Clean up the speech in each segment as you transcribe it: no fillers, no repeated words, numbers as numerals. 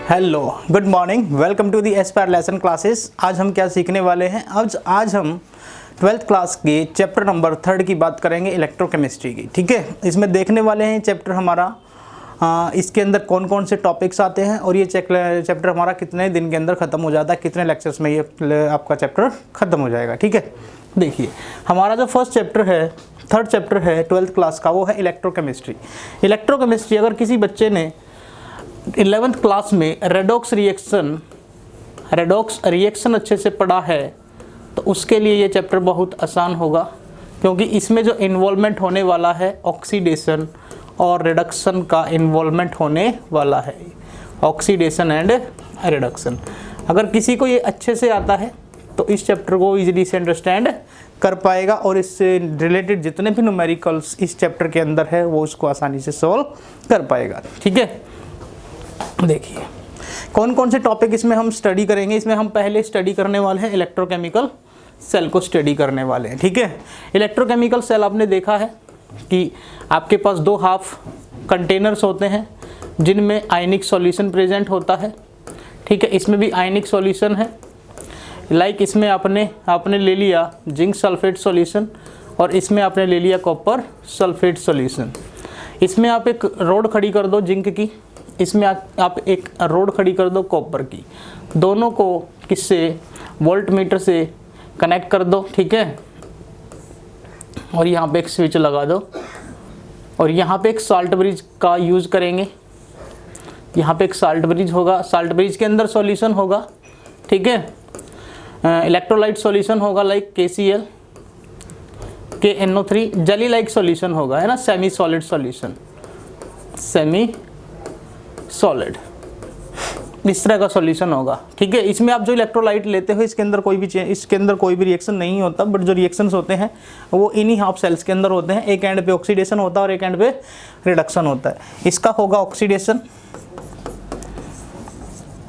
Hello, good morning, welcome to the Aspire lesson classes. आज हम क्या सीखने वाले हैं? आज हम 12th क्लास के चैप्टर नंबर 3 की बात करेंगे, इलेक्ट्रोकेमिस्ट्री की। ठीक है, इसमें देखने वाले हैं चैप्टर हमारा इसके अंदर कौन कौन से टॉपिक्स आते हैं और ये चैप्टर हमारा कितने दिन के अंदर ख़त्म हो जाता है, कितने लेक्चर्स में ये आपका चैप्टर ख़त्म हो जाएगा। ठीक है, देखिए हमारा जो फर्स्ट चैप्टर है, थर्ड चैप्टर है 12th क्लास का, वो है इलेक्ट्रोकेमिस्ट्री। इलेक्ट्रोकेमिस्ट्री अगर किसी बच्चे ने 11th क्लास में रेडॉक्स रिएक्शन अच्छे से पढ़ा है तो उसके लिए ये चैप्टर बहुत आसान होगा, क्योंकि इसमें जो इन्वॉल्वमेंट होने वाला है ऑक्सीडेशन और रिडक्शन का इन्वॉल्वमेंट होने वाला है, ऑक्सीडेशन एंड रिडक्शन। अगर किसी को ये अच्छे से आता है तो इस चैप्टर को इजीली से अंडरस्टैंड कर पाएगा और इससे रिलेटेड जितने भी न्यूमेरिकल्स इस चैप्टर के अंदर है वो उसको आसानी से सॉल्व कर पाएगा। ठीक है, देखिए कौन कौन से टॉपिक इसमें हम स्टडी करेंगे। इसमें हम पहले स्टडी करने वाले हैं इलेक्ट्रोकेमिकल सेल को स्टडी करने वाले हैं। ठीक है, इलेक्ट्रोकेमिकल सेल आपने देखा है कि आपके पास दो हाफ कंटेनर्स होते हैं जिनमें आयनिक सॉल्यूशन प्रेजेंट होता है। ठीक है, इसमें भी आयनिक सॉल्यूशन है। लाइक इसमें आपने ले लिया जिंक सल्फेट सॉल्यूशन और इसमें आपने ले लिया कॉपर सल्फेट सॉल्यूशन। इसमें आप एक रोड खड़ी कर दो जिंक की, इसमें आप एक रोड खड़ी कर दो कॉपर की, दोनों को किससे, वोल्ट मीटर से कनेक्ट कर दो। ठीक है, और यहाँ पे एक स्विच लगा दो और यहाँ पे एक साल्ट ब्रिज का यूज़ करेंगे। यहाँ पे एक साल्ट ब्रिज होगा, साल्ट ब्रिज के अंदर सॉल्यूशन होगा। ठीक है, इलेक्ट्रोलाइट सॉल्यूशन होगा like KCl, KNO3, jelly like solution होगा, है ना, semi solid solution, semi solid, इस तरह का सॉल्यूशन होगा। ठीक है, इसमें आप जो इलेक्ट्रोलाइट लेते हो इसके अंदर कोई भी रिएक्शन नहीं होता, बट जो रिएक्शंस होते हैं वो इन्हीं हाफ सेल्स के अंदर होते हैं। एक एंड पे ऑक्सीडेशन होता है और एक एंड पे रिडक्शन होता है। इसका होगा ऑक्सीडेशन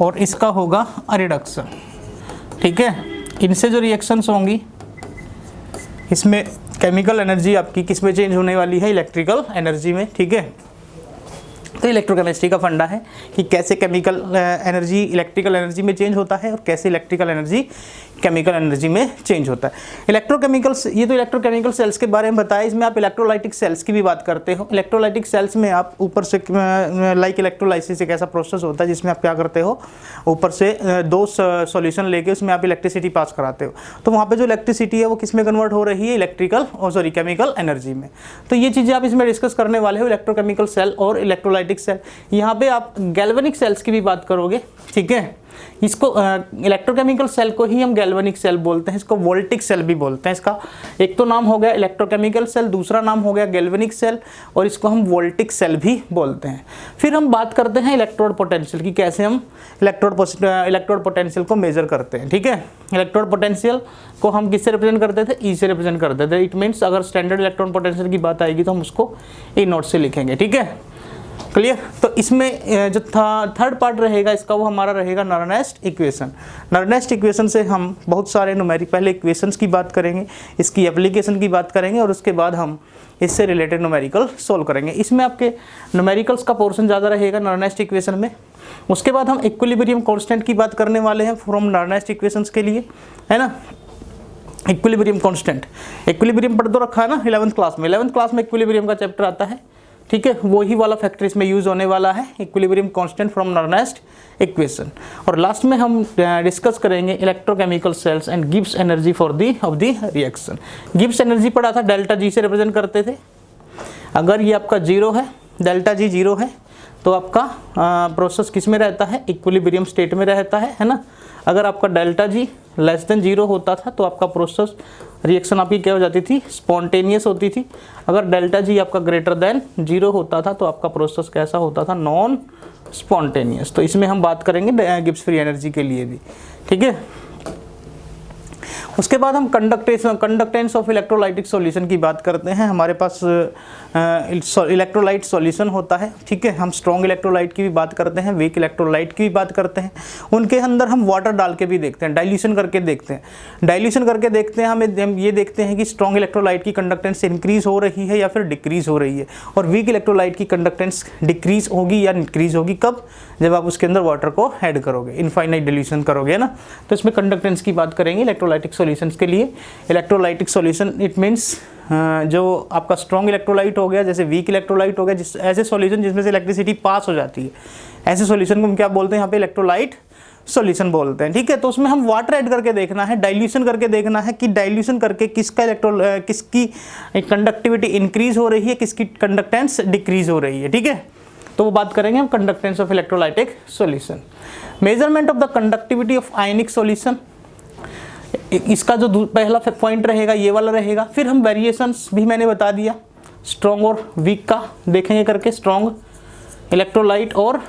और इसका होगा रिडक्शन। ठीक है, इनसे जो रिएक्शंस होंगी इसमें केमिकल एनर्जी आपकी किस में चेंज होने वाली है, इलेक्ट्रिकल एनर्जी में। ठीक है, तो इलेक्ट्रोकेमिस्ट्री का फंडा है कि कैसे केमिकल एनर्जी इलेक्ट्रिकल एनर्जी में चेंज होता है और कैसे इलेक्ट्रिकल एनर्जी केमिकल एनर्जी में चेंज होता है। इलेक्ट्रोकेमिकल्स, ये तो इलेक्ट्रोकेमिकल सेल्स के बारे में बताया। इसमें आप इलेक्ट्रोलाइटिक सेल्स की भी बात करते हो। इलेक्ट्रोलाइटिक सेल्स में आप ऊपर से लाइक इलेक्ट्रोलाइसिस एक ऐसा प्रोसेस होता है जिसमें आप क्या करते हो, ऊपर से दो सॉल्यूशन लेके उसमें आप इलेक्ट्रिसिटी पास कराते हो, तो वहाँ पे जो इलेक्ट्रिसिटी है वो किस में कन्वर्ट हो रही है, केमिकल एनर्जी में। तो ये चीज़ें आप इसमें डिस्कस करने वाले हो, इलेक्ट्रोकेमिकल सेल और इलेक्ट्रोलाइटिक सेल। यहाँ पे आप गैल्वेनिक सेल्स की भी बात करोगे। ठीक है, इसको इलेक्ट्रोकेमिकल सेल को ही हम गैल्वेनिक सेल बोलते हैं, इसको वोल्टिक सेल भी बोलते हैं। इसका एक तो नाम हो गया इलेक्ट्रोकेमिकल सेल, दूसरा नाम हो गया गैल्वेनिक सेल और इसको हम वोल्टिक सेल भी बोलते हैं। फिर हम बात करते हैं इलेक्ट्रोड पोटेंशियल की, कैसे हम इलेक्ट्रोड पोटेंशियल को मेजर करते हैं। ठीक है, इलेक्ट्रोड पोटेंशियल को हम किससे रिप्रेजेंट करते थे, ई से रिप्रेजेंट करते थे। इट मीन्स अगर स्टैंडर्ड इलेक्ट्रॉन पोटेंशियल की बात आएगी तो हम उसको E0 से लिखेंगे। ठीक है, क्लियर। तो इसमें जो थर्ड पार्ट रहेगा इसका वो हमारा रहेगा नर्नेस्ट इक्वेशन। नर्नेस्ट इक्वेशन से हम बहुत सारे न्यूमेरिक पहले इक्वेशंस की बात करेंगे, इसकी एप्लीकेशन की बात करेंगे और उसके बाद हम इससे रिलेटेड न्यूमेरिकल सोल्व करेंगे। इसमें आपके न्यूमेरिकल्स का पोर्शन ज़्यादा रहेगा नर्नेस्ट इक्वेशन में। उसके बाद हम इक्विलिब्रियम कांस्टेंट की बात करने वाले हैं फ्रॉम नर्नेस्ट इक्वेशंस के लिए, है ना। इक्विलिब्रियम कांस्टेंट, इक्विलिब्रियम पढ़ तो रखा है ना 11th क्लास में। 11th क्लास में इक्विलिब्रियम का चैप्टर आता है। ठीक है, वही वाला फैक्टर इसमें यूज होने वाला है, इक्विलिब्रियम कांस्टेंट फ्रॉम नर्नेस्ट इक्वेशन। और लास्ट में हम डिस्कस करेंगे electrochemical cells and Gibbs energy for of the reaction. Gibbs energy पढ़ा था, डेल्टा जी से रिप्रेजेंट करते थे। अगर ये आपका जीरो है, डेल्टा जी जीरो है, तो आपका प्रोसेस किस में रहता है, इक्विलिब्रियम स्टेट में रहता है ना। अगर आपका delta G less than zero होता था तो आपका प्रोसेस रिएक्शन आपकी क्या हो जाती थी, स्पॉन्टेनियस होती थी। अगर डेल्टा जी आपका ग्रेटर देन जीरो होता था तो आपका प्रोसेस कैसा होता था, नॉन स्पॉन्टेनियस। तो इसमें हम बात करेंगे गिब्स फ्री एनर्जी के लिए भी। ठीक है, उसके बाद हम कंडक्टेंस ऑफ इलेक्ट्रोलाइटिक सॉल्यूशन की बात करते हैं। हमारे पास इलेक्ट्रोलाइट सॉल्यूशन होता है, ठीक है। हम स्ट्रॉन्ग इलेक्ट्रोलाइट की भी बात करते हैं, वीक इलेक्ट्रोलाइट की भी बात करते हैं। उनके अंदर हम वाटर डाल के भी देखते हैं, डाइल्यूशन करके देखते हैं। डाइल्यूशन करके देखते हैं, हम ये देखते हैं कि स्ट्रॉन्ग इलेक्ट्रोलाइट की कंडक्टेंस इंक्रीज हो रही है या फिर डिक्रीज हो रही है, और वीक इलेक्ट्रोलाइट की कंडक्टेंस डिक्रीज होगी या इंक्रीज होगी। कब? जब आप उसके अंदर वाटर को ऐड करोगे, इनफाइनाइट डिल्यूशन करोगे ना। तो इसमें कंडक्टेंस की बात करेंगे इलेक्ट्रोलाइटिक सॉल्यूशंस के लिए। इलेक्ट्रोलाइटिक सॉल्यूशन इट मीन्स जो आपका स्ट्रॉन्ग इलेक्ट्रोलाइट हो गया, जैसे वीक इलेक्ट्रोलाइट हो गया, जिस ऐसे सॉल्यूशन जिसमें से इलेक्ट्रिसिटी पास हो जाती है, ऐसे सॉल्यूशन को हम क्या बोलते हैं यहाँ पे? इलेक्ट्रोलाइट सॉल्यूशन बोलते हैं, ठीक है। तो उसमें हम वाटर ऐड करके देखना है, डाइल्यूशन करके देखना है कि डाइल्यूशन करके किसकी कंडक्टिविटी इंक्रीज हो रही है, किसकी कंडक्टेंस डिक्रीज हो रही है, ठीक है। तो वो बात करेंगे हम conductance of electrolytic solution. Measurement of the conductivity of ionic solution, इसका जो पहला पॉइंट रहेगा ये वाला रहेगा। फिर हम वेरिएशंस भी मैंने बता दिया, स्ट्रॉन्ग और वीक का देखेंगे करके, स्ट्रॉन्ग इलेक्ट्रोलाइट और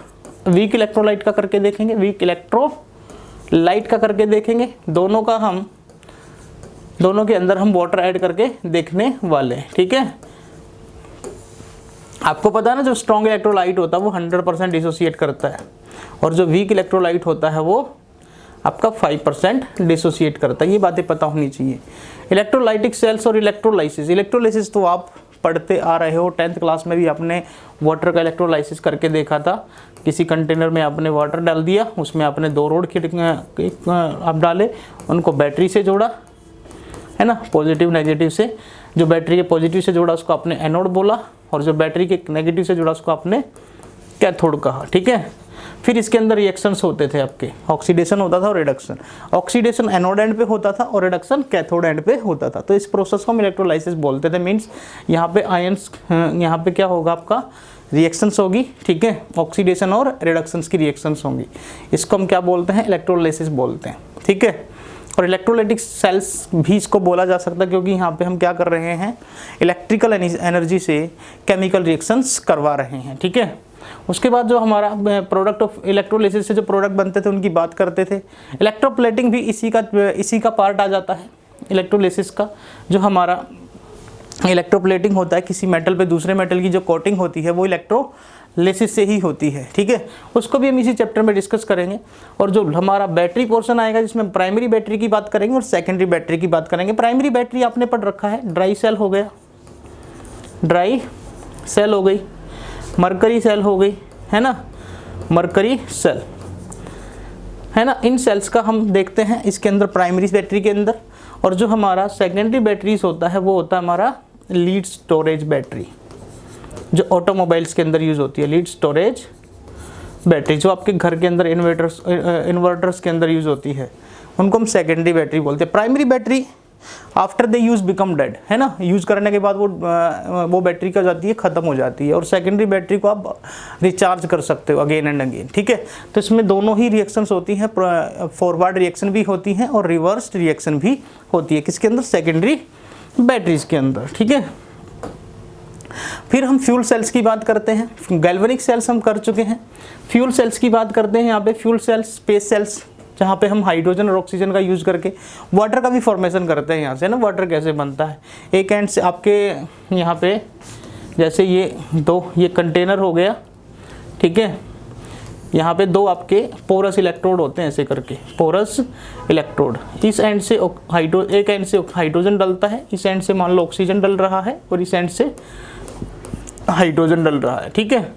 वीक इलेक्ट्रोलाइट का करके देखेंगे, वीक इलेक्ट्रोलाइट का करके देखेंगे। दोनों के अंदर हम वाटर ऐड करके देखने वाले हैं, ठीक है। आपको पता है ना, जो स्ट्रॉन्ग इलेक्ट्रोलाइट होता है वो 100% डिसोसिएट करता है, और जो वीक इलेक्ट्रोलाइट होता है वो आपका 5% डिसोसिएट करता है। ये बातें पता होनी चाहिए। इलेक्ट्रोलाइटिक सेल्स और इलेक्ट्रोलाइसिस तो आप पढ़ते आ रहे हो, 10th क्लास में भी आपने वाटर का इलेक्ट्रोलाइसिस करके देखा था। किसी कंटेनर में आपने वाटर डाल दिया, उसमें आपने 2 रोड आप डाले, उनको बैटरी से जोड़ा, है ना, पॉजिटिव नेगेटिव से। जो बैटरी के पॉजिटिव से जोड़ा उसको आपने एनोड बोला, और जो बैटरी के नेगेटिव से जुड़ा उसको आपने कैथोड कहा, ठीक है। फिर इसके अंदर रिएक्शंस होते थे आपके, ऑक्सीडेशन होता था और रिडक्शन। ऑक्सीडेशन एनोड एंड पे होता था और रिडक्शन कैथोड एंड पे होता था। तो इस प्रोसेस को हम इलेक्ट्रोलाइसिस बोलते थे। मीन्स यहाँ पे आयंस, यहाँ पे क्या होगा आपका? रिएक्शंस होगी, ठीक है। ऑक्सीडेशन और रिडक्शंस की रिएक्शंस होंगी। इसको हम क्या बोलते हैं? इलेक्ट्रोलाइसिस बोलते हैं, ठीक है। और इलेक्ट्रोलाइटिक सेल्स भी इसको बोला जा सकता है, क्योंकि यहाँ पे हम क्या कर रहे हैं? इलेक्ट्रिकल एनर्जी से केमिकल रिएक्शंस करवा रहे हैं, ठीक है। उसके बाद जो हमारा प्रोडक्ट ऑफ इलेक्ट्रोलाइसिस से जो प्रोडक्ट बनते थे उनकी बात करते थे। इलेक्ट्रोप्लेटिंग भी इसी का पार्ट आ जाता है इलेक्ट्रोलाइसिस का। जो हमारा इलेक्ट्रोप्लेटिंग होता है, किसी मेटल पे दूसरे मेटल की जो कोटिंग होती है वो इलेक्ट्रोलाइसिस से ही होती है, ठीक है। उसको भी हम इसी चैप्टर में डिस्कस करेंगे। और जो हमारा बैटरी पोर्शन आएगा, जिसमें प्राइमरी बैटरी की बात करेंगे और सेकेंडरी बैटरी की बात करेंगे। प्राइमरी बैटरी आपने पढ़ रखा है, ड्राई सेल हो गया, ड्राई सेल हो गई, मरकरी सेल हो गई, है ना, मरकरी सेल, है ना। इन सेल्स का हम देखते हैं इसके अंदर, प्राइमरी बैटरी के अंदर। और जो हमारा सेकेंडरी बैटरीज होता है वो होता है हमारा लीड स्टोरेज बैटरी, जो ऑटोमोबाइल्स के अंदर यूज होती है। लीड स्टोरेज बैटरी जो आपके घर के अंदर इन्वर्टर्स के अंदर यूज होती है, उनको हम सेकेंडरी बैटरी बोलते हैं। Primary battery after the use become dead, है ना, यूज करने के बाद वो बैटरी क्या हो जाती है? खत्म हो जाती है। और सेकेंडरी बैटरी को आप रिचार्ज कर सकते हो अगेन एंड अगेन, ठीक है। तो इसमें दोनों ही रिएक्शंस होती हैं, फॉरवर्ड रिएक्शन भी होती हैं और रिवर्स रिएक्शन भी होती है। किसके अंदर? सेकेंडरी बैटरीज के अंदर, ठीक है। फिर हम फ्यूल सेल्स की बात करते हैं। गैल्वेनिक सेल्स हम कर चुके हैं। फ्यूल सेल्स की बात करते हैं यहाँ पे। फ्यूल सेल्स, स्पेस सेल्स, जहाँ पे हम हाइड्रोजन और ऑक्सीजन का यूज़ करके वाटर का भी फॉर्मेशन करते हैं। यहाँ से ना वाटर कैसे बनता है, एक एंड से आपके यहाँ पे जैसे ये कंटेनर हो गया, ठीक है। यहाँ पे 2 आपके पोरस इलेक्ट्रोड होते हैं, ऐसे करके पोरस इलेक्ट्रोड। इस एंड से एक एंड से हाइड्रोजन डलता है, इस एंड से मान लो ऑक्सीजन डल रहा है और इस एंड से हाइड्रोजन डल रहा है, ठीक है।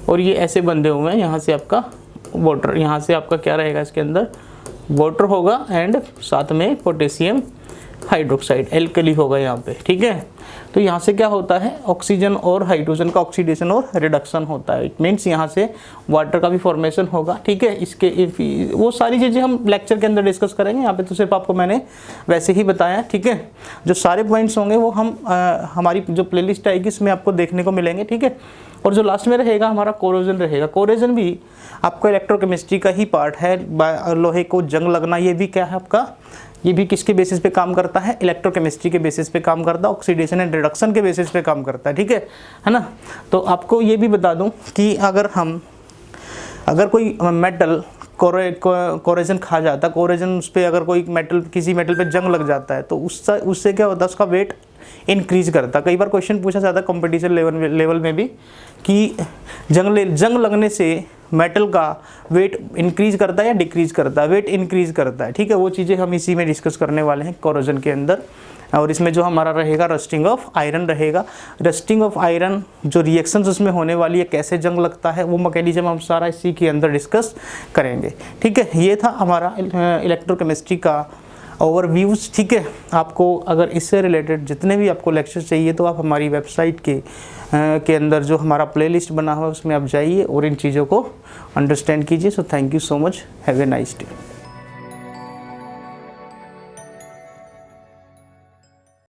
और ये ऐसे बंधे हुए हैं, यहाँ से आपका वाटर, यहाँ से आपका क्या रहेगा? इसके अंदर वाटर होगा एंड साथ में पोटेशियम हाइड्रोक्साइड, एल्कली होगा यहाँ पे, ठीक है। तो यहाँ से क्या होता है? ऑक्सीजन और हाइड्रोजन का ऑक्सीडेशन और रिडक्शन होता है। इट मीन्स यहाँ से वाटर का भी फॉर्मेशन होगा, ठीक है। इसके वो सारी चीज़ें हम लेक्चर के अंदर डिस्कस करेंगे। यहाँ पे तो सिर्फ आपको मैंने वैसे ही बताया, ठीक है। जो सारे पॉइंट्स होंगे वो हम हमारी जो प्लेलिस्ट आएगी इसमें आपको देखने को मिलेंगे, ठीक है। और जो लास्ट में रहेगा हमारा कोरोजन रहेगा। कोरोजन भी आपका इलेक्ट्रोकेमिस्ट्री का ही पार्ट है। लोहे को जंग लगना, ये भी क्या है आपका? ये भी किसके बेसिस पे काम करता है? इलेक्ट्रोकेमिस्ट्री के बेसिस पे काम करता है, ऑक्सीडेशन एंड रिडक्शन के बेसिस पे काम करता है, ठीक है ना। तो आपको ये भी बता दूं कि अगर हम अगर कोई मेटल कोरोजन खा जाता, कोरोजन उस पर अगर कोई मेटल, किसी मेटल पे जंग लग जाता है तो उससे क्या होता है, उसका वेट इंक्रीज करता। कई बार क्वेश्चन पूछा जाता है कंपटीशन लेवल में भी कि जंग लगने से मेटल का वेट इंक्रीज करता है या डिक्रीज करता है, वेट इंक्रीज करता है। ठीक है, वो चीज़ें हम इसी में डिस्कस करने वाले हैं कोरोजन के अंदर। और इसमें जो हमारा रहेगा रस्टिंग ऑफ आयरन रहेगा। रस्टिंग ऑफ आयरन जो रिएक्शंस उसमें होने वाली है, कैसे जंग लगता है, वो मैकेनिज्म हम सारा इसी के अंदर डिस्कस करेंगे। ठीक है, ये था हमारा इलेक्ट्रोकेमिस्ट्री का ओवरव्यूज़। ठीक है, आपको अगर इससे रिलेटेड जितने भी आपको लेक्चर चाहिए तो आप हमारी वेबसाइट के अंदर जो हमारा प्लेलिस्ट बना हुआ है उसमें आप जाइए और इन चीज़ों को अंडरस्टैंड कीजिए। So thank you so much, have a nice day.